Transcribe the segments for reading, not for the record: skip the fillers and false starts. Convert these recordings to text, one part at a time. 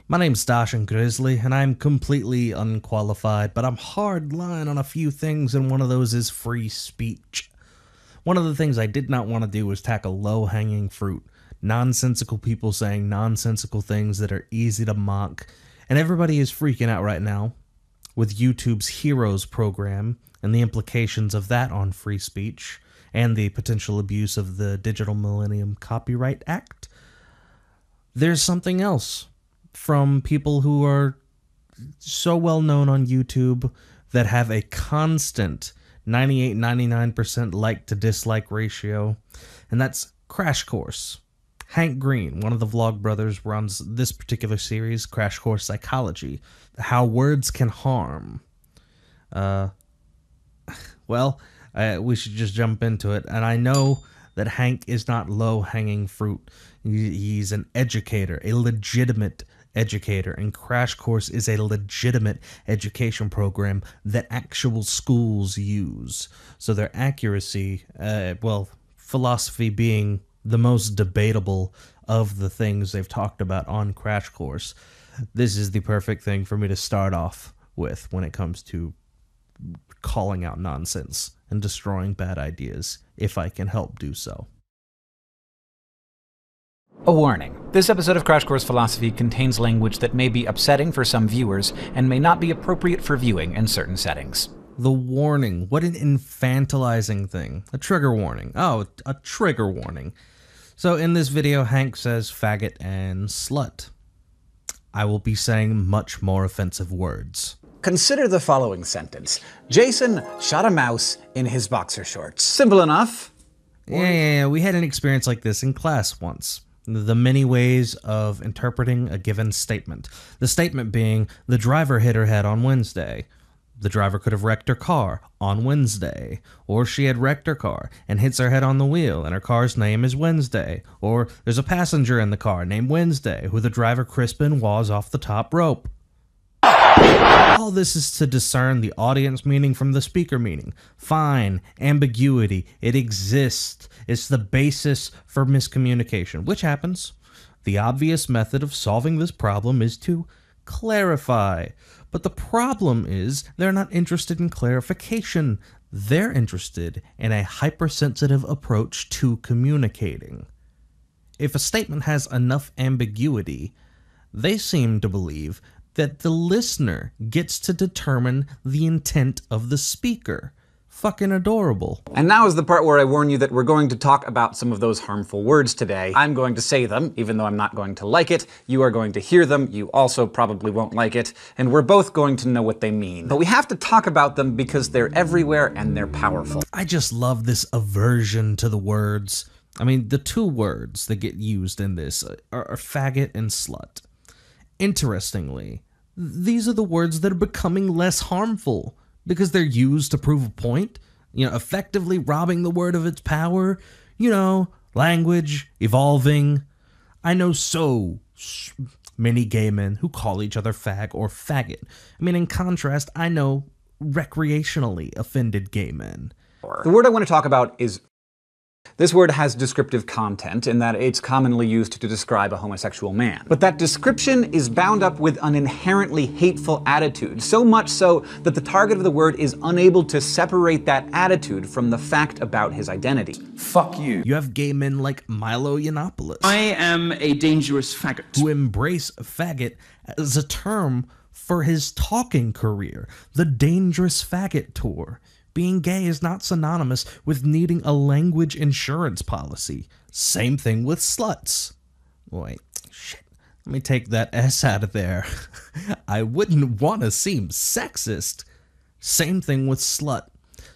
My name's DashenGrizzly, and I'm completely unqualified, but I'm hardline on a few things, and one of those is free speech. One of the things I did not want to do was tackle low-hanging fruit, nonsensical people saying nonsensical things that are easy to mock, and everybody is freaking out right now with YouTube's Heroes program and the implications of that on free speech, and the potential abuse of the Digital Millennium Copyright Act. There's something else from people who are so well known on YouTube that have a constant 98-99% like to dislike ratio, and that's Crash Course. Hank Green, one of the Vlog Brothers, runs this particular series, Crash Course Psychology, How Words Can Harm. We should just jump into it, and I know that Hank is not low-hanging fruit. He's an educator, a legitimate educator, and Crash Course is a legitimate education program that actual schools use. So their accuracy, philosophy being the most debatable of the things they've talked about on Crash Course, this is the perfect thing for me to start off with when it comes to calling out nonsense and destroying bad ideas, if I can help do so. A warning. This episode of Crash Course Philosophy contains language that may be upsetting for some viewers and may not be appropriate for viewing in certain settings. The warning. What an infantilizing thing. A trigger warning. Oh, a trigger warning. So in this video, Hank says faggot and slut. I will be saying much more offensive words. Consider the following sentence. Jason shot a mouse in his boxer shorts. Simple enough. Yeah, we had an experience like this in class once. The many ways of interpreting a given statement. The statement being, the driver hit her head on Wednesday. The driver could have wrecked her car on Wednesday. Or she had wrecked her car and hits her head on the wheel, and her car's name is Wednesday. Or there's a passenger in the car named Wednesday, who the driver Crispin was off the top rope. All this is to discern the audience meaning from the speaker meaning. Fine, ambiguity, it exists. It's the basis for miscommunication, which happens. The obvious method of solving this problem is to clarify. But the problem is they're not interested in clarification. They're interested in a hypersensitive approach to communicating. If a statement has enough ambiguity, they seem to believe that the listener gets to determine the intent of the speaker. Fucking adorable. And now is the part where I warn you that we're going to talk about some of those harmful words today. I'm going to say them, even though I'm not going to like it. You are going to hear them. You also probably won't like it. And we're both going to know what they mean. But we have to talk about them because they're everywhere and they're powerful. I just love this aversion to the words. I mean, the two words that get used in this are faggot and slut. Interestingly, these are the words that are becoming less harmful because they're used to prove a point, effectively robbing the word of its power, language, evolving. I know so many gay men who call each other fag or faggot. I mean, in contrast, I know recreationally offended gay men. The word I want to talk about is this word has descriptive content in that it's commonly used to describe a homosexual man. But that description is bound up with an inherently hateful attitude, so much so that the target of the word is unable to separate that attitude from the fact about his identity. Fuck you. You have gay men like Milo Yiannopoulos. I am a dangerous faggot. Who embrace faggot as a term for his talking career. The Dangerous Faggot Tour. Being gay is not synonymous with needing a language insurance policy. Same thing with sluts. Wait, shit. Let me take that S out of there. I wouldn't want to seem sexist. Same thing with slut.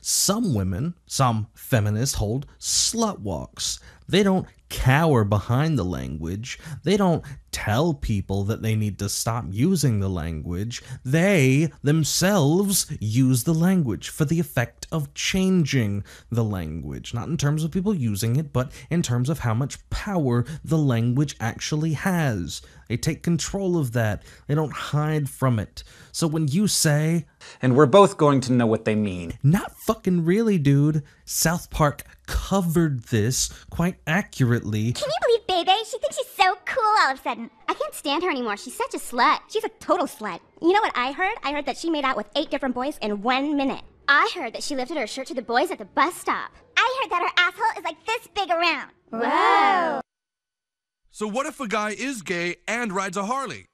Some women, some feminists hold slut walks. They don't cower behind the language. They don't tell people that they need to stop using the language. They themselves use the language for the effect of changing the language. Not in terms of people using it, but in terms of how much power the language actually has. They take control of that. They don't hide from it. So when you say, And we're both going to know what they mean. Not fucking really, dude. South Park covered this quite accurately. Can you believe Bebe? She thinks she's so cool all of a sudden. I can't stand her anymore. She's such a slut. She's a total slut. You know what I heard? I heard that she made out with 8 different boys in 1 minute. I heard that she lifted her shirt to the boys at the bus stop. I heard that her asshole is like this big around. Whoa. So what if a guy is gay and rides a Harley?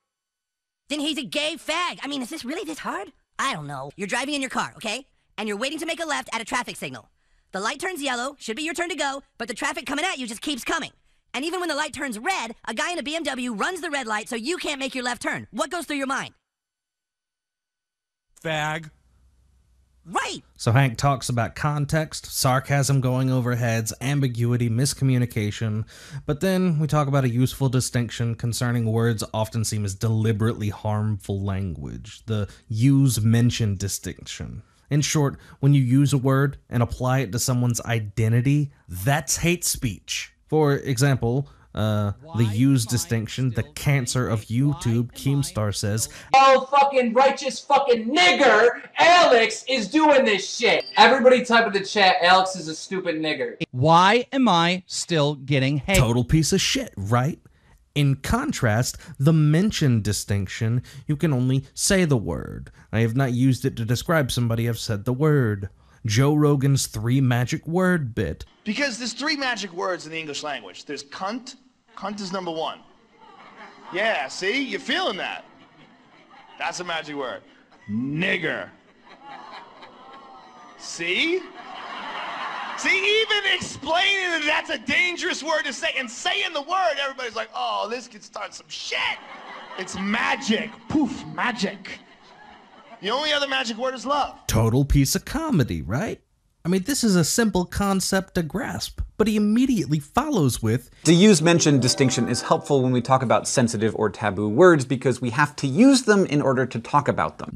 Then he's a gay fag. I mean, is this really this hard? I don't know. You're driving in your car, okay? And you're waiting to make a left at a traffic signal. The light turns yellow, should be your turn to go, but the traffic coming at you just keeps coming. And even when the light turns red, a guy in a BMW runs the red light so you can't make your left turn. What goes through your mind? Fag. Right! So Hank talks about context, sarcasm going over heads, ambiguity, miscommunication, but then we talk about a useful distinction concerning words often seen as deliberately harmful language, the use-mention distinction. In short, when you use a word and apply it to someone's identity, that's hate speech. For example, the use distinction, the cancer of YouTube, Keemstar says, "Oh, fucking righteous fucking nigger, Alex is doing this shit." Everybody type in the chat, Alex is a stupid nigger. Why am I still getting hate? Total piece of shit, right? In contrast, the mention distinction, you can only say the word. I have not used it to describe somebody, I've said the word. Joe Rogan's 3 magic word bit. Because there's 3 magic words in the English language. There's cunt. Cunt is number 1. Yeah, see? You're feeling that. That's a magic word. Nigger. See? See, even explaining that that's a dangerous word to say and saying the word, everybody's like, oh, this could start some shit. It's magic. Poof, magic. The only other magic word is love. Total piece of comedy, right? I mean, this is a simple concept to grasp, but he immediately follows with, The use-mention distinction is helpful when we talk about sensitive or taboo words because we have to use them in order to talk about them.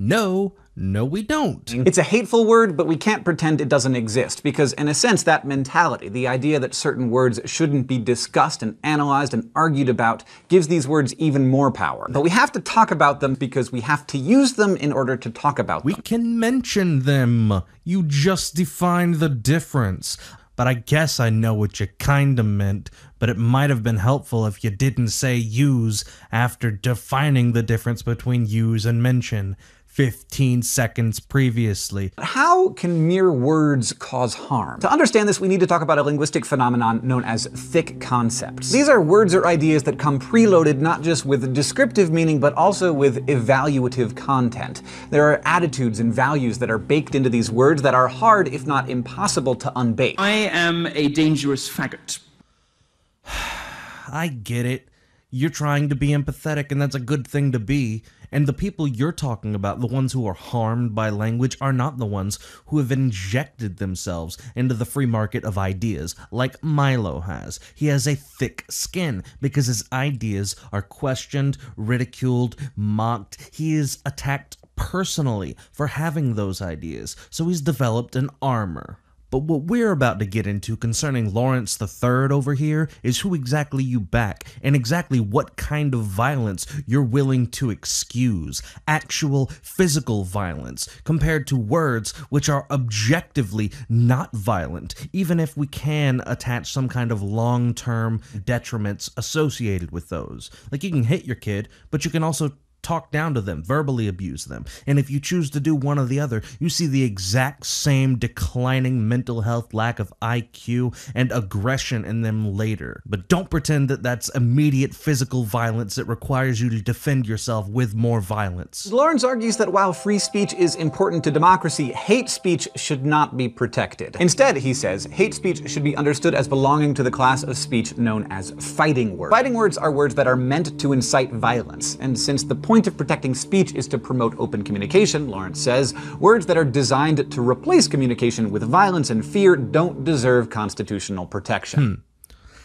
no, we don't. It's a hateful word, but we can't pretend it doesn't exist, because in a sense, that mentality, the idea that certain words shouldn't be discussed and analyzed and argued about, gives these words even more power. But we have to talk about them because we have to use them in order to talk about them. We can mention them. You just defined the difference. But I guess I know what you kinda meant, but it might have been helpful if you didn't say use after defining the difference between use and mention 15 seconds previously. How can mere words cause harm? To understand this, we need to talk about a linguistic phenomenon known as thick concepts. These are words or ideas that come preloaded not just with descriptive meaning, but also with evaluative content. There are attitudes and values that are baked into these words that are hard, if not impossible, to unbake. I am a dangerous faggot. I get it. You're trying to be empathetic, and that's a good thing to be. And the people you're talking about, the ones who are harmed by language, are not the ones who have injected themselves into the free market of ideas, like Milo has. He has a thick skin because his ideas are questioned, ridiculed, mocked. He is attacked personally for having those ideas, so he's developed an armor. But what we're about to get into concerning Lawrence III over here is who exactly you back, and exactly what kind of violence you're willing to excuse. Actual physical violence, compared to words which are objectively not violent, even if we can attach some kind of long-term detriments associated with those. Like, you can hit your kid, but you can also talk down to them, verbally abuse them. And if you choose to do one or the other, you see the exact same declining mental health, lack of IQ, and aggression in them later. But don't pretend that that's immediate physical violence that requires you to defend yourself with more violence. Lawrence argues that while free speech is important to democracy, hate speech should not be protected. Instead, he says, hate speech should be understood as belonging to the class of speech known as fighting words. Fighting words are words that are meant to incite violence, and since the point of protecting speech is to promote open communication, Lawrence says, words that are designed to replace communication with violence and fear don't deserve constitutional protection.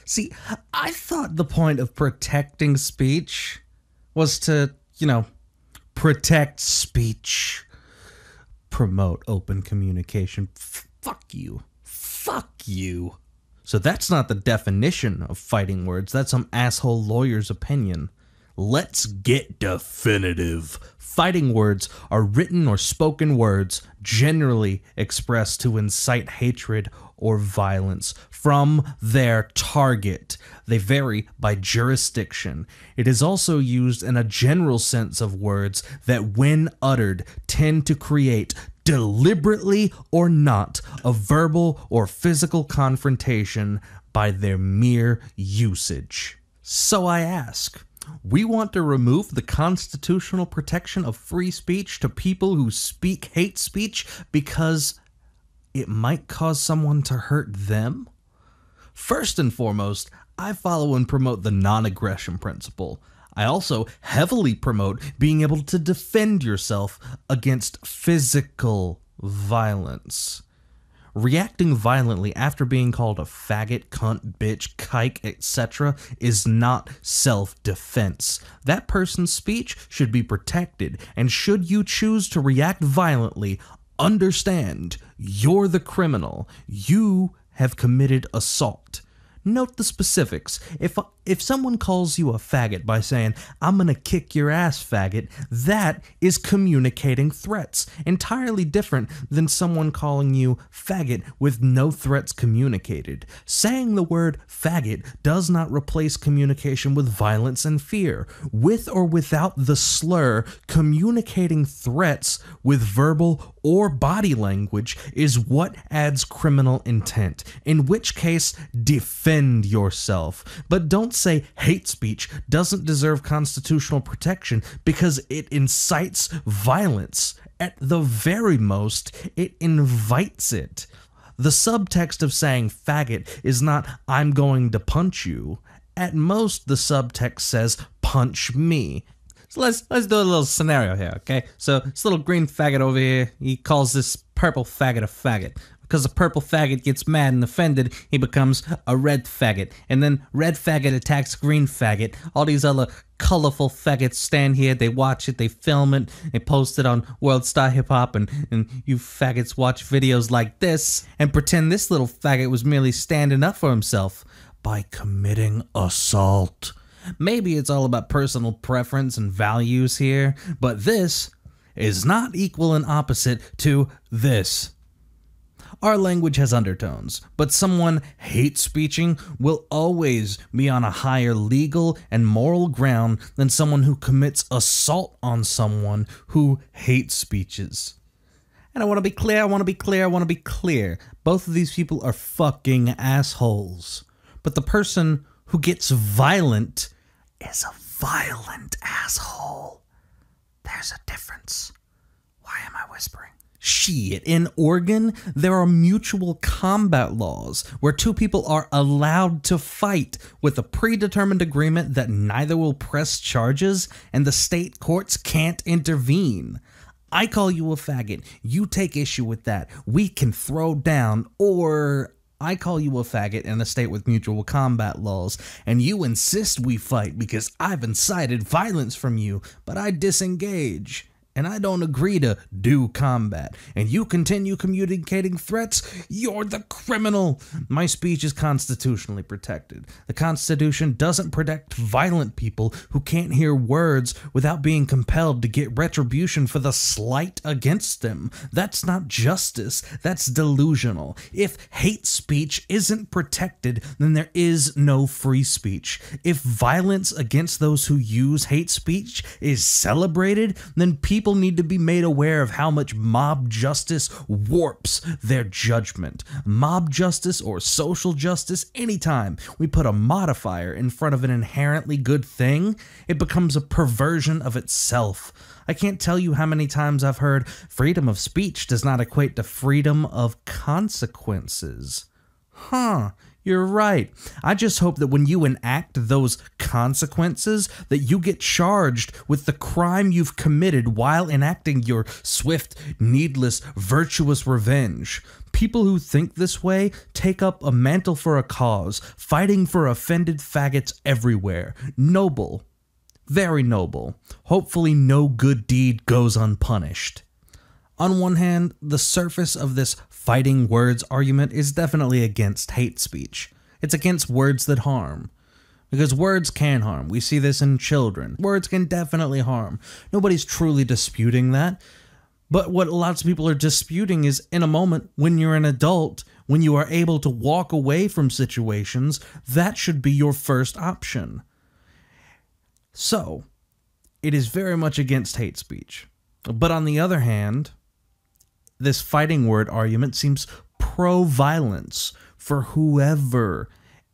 See, I thought the point of protecting speech was to, protect speech. Promote open communication. Fuck you. Fuck you. So that's not the definition of fighting words. That's some asshole lawyer's opinion. Let's get definitive. Fighting words are written or spoken words generally expressed to incite hatred or violence from their target. They vary by jurisdiction. It is also used in a general sense of words that, when uttered, tend to create, deliberately or not, a verbal or physical confrontation by their mere usage. So I ask, we want to remove the constitutional protection of free speech to people who speak hate speech because it might cause someone to hurt them? First and foremost, I follow and promote the non-aggression principle. I also heavily promote being able to defend yourself against physical violence. Reacting violently after being called a faggot, cunt, bitch, kike, etc. is not self-defense. That person's speech should be protected, and should you choose to react violently, understand, you're the criminal. You have committed assault. Note the specifics. If someone calls you a faggot by saying, "I'm gonna kick your ass, faggot," that is communicating threats. Entirely different than someone calling you faggot with no threats communicated. Saying the word faggot does not replace communication with violence and fear. With or without the slur, communicating threats with verbal or body language is what adds criminal intent, in which case, defend yourself. But don't say hate speech doesn't deserve constitutional protection because it incites violence. At the very most, it invites it. The subtext of saying faggot is not, "I'm going to punch you." At most, the subtext says, "punch me." So let's do a little scenario here, okay? So this little green faggot over here, he calls this purple faggot a faggot. Because the purple faggot gets mad and offended, he becomes a red faggot. And then red faggot attacks green faggot. All these other colorful faggots stand here, they watch it, they film it, they post it on World Star Hip Hop, and you faggots watch videos like this and pretend this little faggot was merely standing up for himself by committing assault. Maybe it's all about personal preference and values here, but this is not equal and opposite to this. Our language has undertones, but someone hate speeching will always be on a higher legal and moral ground than someone who commits assault on someone who hate speeches. And I want to be clear. Both of these people are fucking assholes. But the person who gets violent is a violent asshole. There's a difference. Why am I whispering? Shit, in Oregon, there are mutual combat laws where two people are allowed to fight with a predetermined agreement that neither will press charges and the state courts can't intervene. I call you a faggot, you take issue with that, we can throw down, or I call you a faggot in a state with mutual combat laws, and you insist we fight because I've incited violence from you, but I disengage. And I don't agree to do combat, and you continue communicating threats, you're the criminal. My speech is constitutionally protected. The Constitution doesn't protect violent people who can't hear words without being compelled to get retribution for the slight against them. That's not justice, that's delusional. If hate speech isn't protected, then there is no free speech. If violence against those who use hate speech is celebrated, then people need to be made aware of how much mob justice warps their judgment. Mob justice or social justice, anytime we put a modifier in front of an inherently good thing, it becomes a perversion of itself. I can't tell you how many times I've heard freedom of speech does not equate to freedom of consequences. You're right. I just hope that when you enact those consequences, that you get charged with the crime you've committed while enacting your swift, needless, virtuous revenge. People who think this way take up a mantle for a cause, fighting for offended faggots everywhere. Noble. Very noble. Hopefully no good deed goes unpunished. On one hand, the surface of this fighting words argument is definitely against hate speech. It's against words that harm. Because words can harm. We see this in children. Words can definitely harm. Nobody's truly disputing that. But what lots of people are disputing is in a moment when you're an adult, when you are able to walk away from situations, that should be your first option. So, it is very much against hate speech. But on the other hand, this fighting word argument seems pro-violence for whoever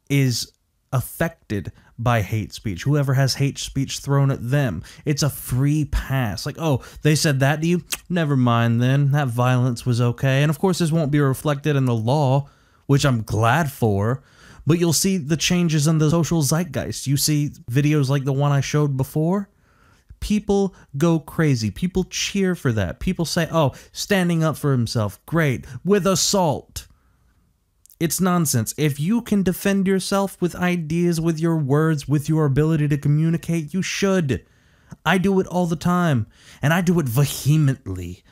is affected by hate speech, whoever has hate speech thrown at them. It's a free pass. Like, oh, they said that to you? Never mind then. That violence was okay. And of course, this won't be reflected in the law, which I'm glad for. But you'll see the changes in the social zeitgeist. You see videos like the one I showed before. People go crazy. People cheer for that. People say, oh, standing up for himself, great, with assault. It's nonsense. If you can defend yourself with ideas, with your words, with your ability to communicate, you should. I do it all the time, and I do it vehemently.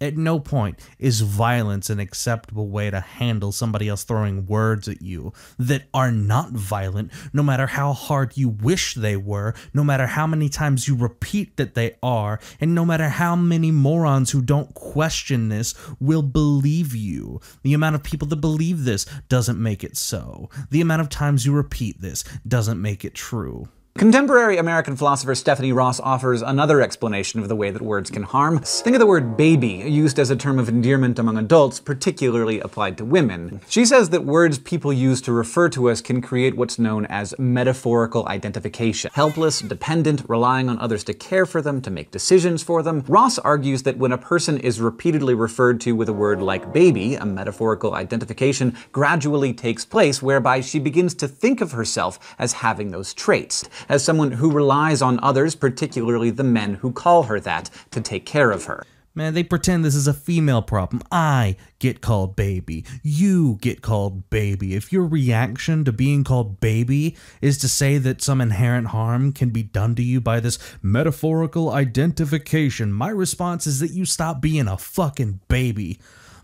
At no point is violence an acceptable way to handle somebody else throwing words at you that are not violent, no matter how hard you wish they were, no matter how many times you repeat that they are, and no matter how many morons who don't question this will believe you. The amount of people that believe this doesn't make it so. The amount of times you repeat this doesn't make it true. Contemporary American philosopher Stephanie Ross offers another explanation of the way that words can harm. Think of the word baby, used as a term of endearment among adults, particularly applied to women. She says that words people use to refer to us can create what's known as metaphorical identification. Helpless, dependent, relying on others to care for them, to make decisions for them. Ross argues that when a person is repeatedly referred to with a word like baby, a metaphorical identification gradually takes place whereby she begins to think of herself as having those traits, as someone who relies on others, particularly the men who call her that, to take care of her. Man, they pretend this is a female problem. I get called baby. You get called baby. If your reaction to being called baby is to say that some inherent harm can be done to you by this metaphorical identification, my response is that you stop being a fucking baby.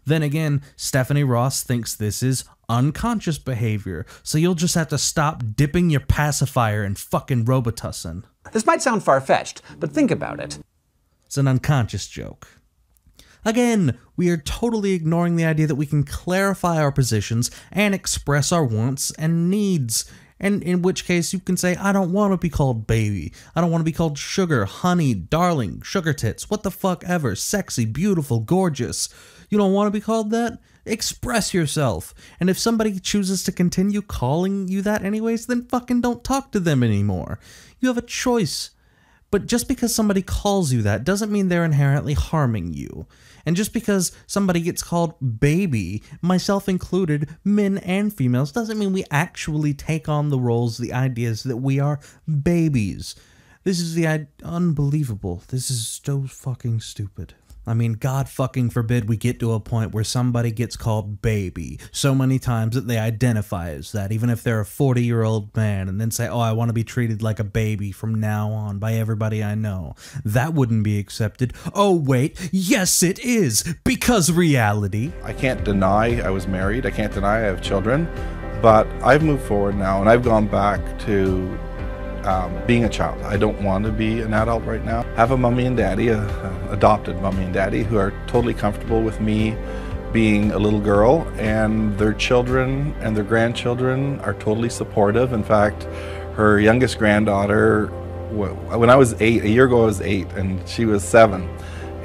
Then again, Stephanie Ross thinks this is unconscious behavior, so you'll just have to stop dipping your pacifier in fucking Robitussin. This might sound far-fetched, but think about it. It's an unconscious joke. Again, we are totally ignoring the idea that we can clarify our positions and express our wants and needs. And in which case you can say, I don't want to be called baby. I don't want to be called sugar, honey, darling, sugar tits, what the fuck ever, sexy, beautiful, gorgeous. You don't want to be called that? Express yourself. And if somebody chooses to continue calling you that anyways, then fucking don't talk to them anymore. You have a choice. But just because somebody calls you that doesn't mean they're inherently harming you. And just because somebody gets called baby, myself included, men and females, doesn't mean we actually take on the roles, the ideas that we are babies. This is unbelievable. This is so fucking stupid. I mean, God fucking forbid we get to a point where somebody gets called baby so many times that they identify as that, even if they're a 40-year-old man, and then say, oh, I want to be treated like a baby from now on by everybody I know. That wouldn't be accepted. Oh, wait, yes it is, because reality. I can't deny I was married. I can't deny I have children, but I've moved forward now, and I've gone back to being a child. I don't want to be an adult right now. I have a mommy and daddy, adopted mommy and daddy, who are totally comfortable with me being a little girl, and their children and their grandchildren are totally supportive. In fact, her youngest granddaughter, when I was 8, a year ago I was 8, and she was 7,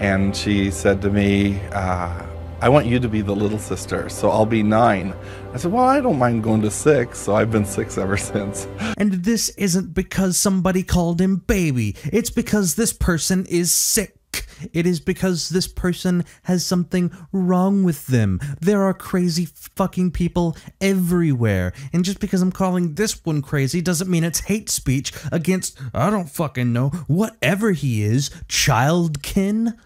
and she said to me, I want you to be the little sister, so I'll be 9. I said, well, I don't mind going to 6, so I've been 6 ever since. And this isn't because somebody called him baby. It's because this person is sick. It is because this person has something wrong with them. There are crazy fucking people everywhere. And just because I'm calling this one crazy doesn't mean it's hate speech against, I don't fucking know, whatever he is, childkin?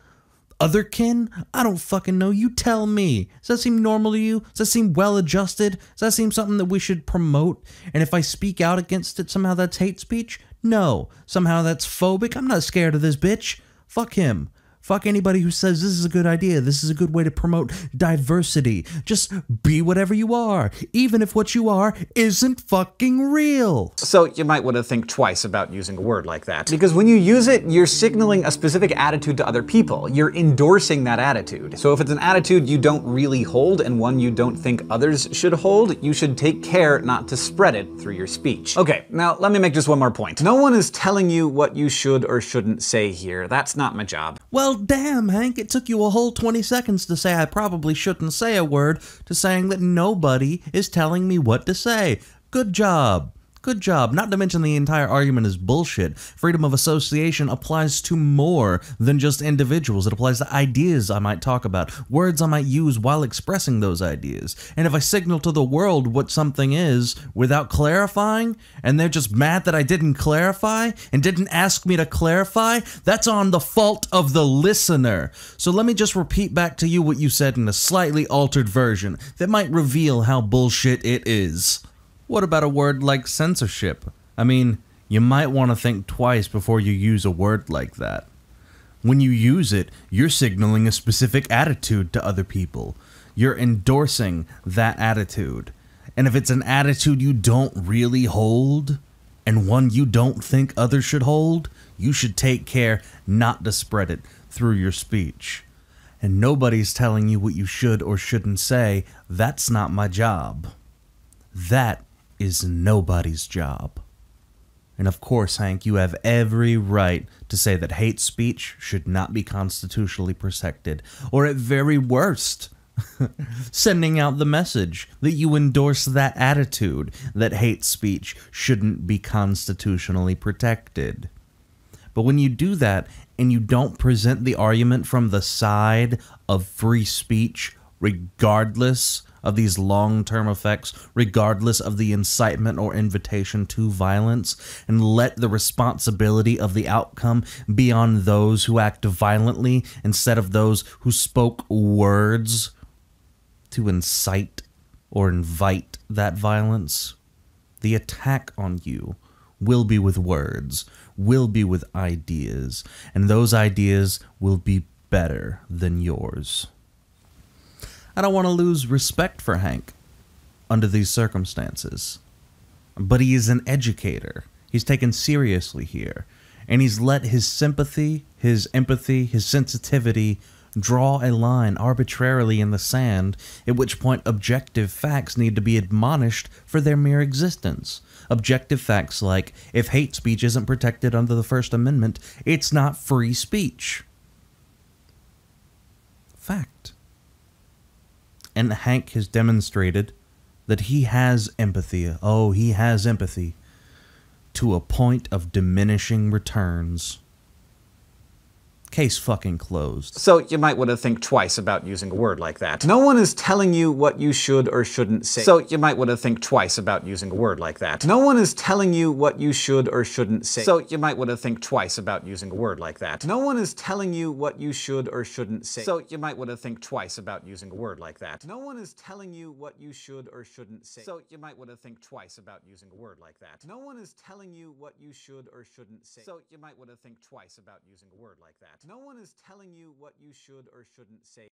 Otherkin? I don't fucking know. You tell me. Does that seem normal to you? Does that seem well-adjusted? Does that seem something that we should promote? And if I speak out against it, somehow that's hate speech? No. Somehow that's phobic? I'm not scared of this bitch. Fuck him. Fuck anybody who says this is a good idea, this is a good way to promote diversity. Just be whatever you are, even if what you are isn't fucking real. So you might want to think twice about using a word like that. Because when you use it, you're signaling a specific attitude to other people. You're endorsing that attitude. So if it's an attitude you don't really hold and one you don't think others should hold, you should take care not to spread it through your speech. Okay, now let me make just one more point. No one is telling you what you should or shouldn't say here. That's not my job. Well, damn, Hank, it took you a whole 20 seconds to say I probably shouldn't say a word to saying that nobody is telling me what to say. Good job. Good job. Not to mention the entire argument is bullshit. Freedom of association applies to more than just individuals. It applies to ideas I might talk about, words I might use while expressing those ideas. And if I signal to the world what something is without clarifying, and they're just mad that I didn't clarify and didn't ask me to clarify, that's on the fault of the listener. So let me just repeat back to you what you said in a slightly altered version that might reveal how bullshit it is. What about a word like censorship? I mean, you might want to think twice before you use a word like that. When you use it, you're signaling a specific attitude to other people. You're endorsing that attitude. And if it's an attitude you don't really hold, and one you don't think others should hold, you should take care not to spread it through your speech. And nobody's telling you what you should or shouldn't say. That's not my job. That is nobody's job. And of course, Hank, you have every right to say that hate speech should not be constitutionally protected, or at very worst, sending out the message that you endorse that attitude that hate speech shouldn't be constitutionally protected. But when you do that and you don't present the argument from the side of free speech, regardless of these long-term effects, regardless of the incitement or invitation to violence, and let the responsibility of the outcome be on those who act violently instead of those who spoke words to incite or invite that violence, the attack on you will be with words, will be with ideas, and those ideas will be better than yours. I don't want to lose respect for Hank under these circumstances. But he is an educator. He's taken seriously here. And he's let his sympathy, his empathy, his sensitivity draw a line arbitrarily in the sand, at which point objective facts need to be admonished for their mere existence. Objective facts like, if hate speech isn't protected under the First Amendment, it's not free speech. Fact. And Hank has demonstrated that he has empathy. Oh, he has empathy to a point of diminishing returns. Case fucking closed. So you might want to think twice about using a word like that. No one is telling you what you should or shouldn't say. So you might want to think twice about using a word like that. No one is telling you what you should or shouldn't say. So you might want to think twice about using a word like that. No one is telling you what you should or shouldn't say. So you might want to think twice about using a word like that. No one is telling you what you should or shouldn't say. So you might want to think twice about using a word like that. No one is telling you what you should or shouldn't say. So you might want to think twice about using a word like that. No one is telling you what you should or shouldn't say.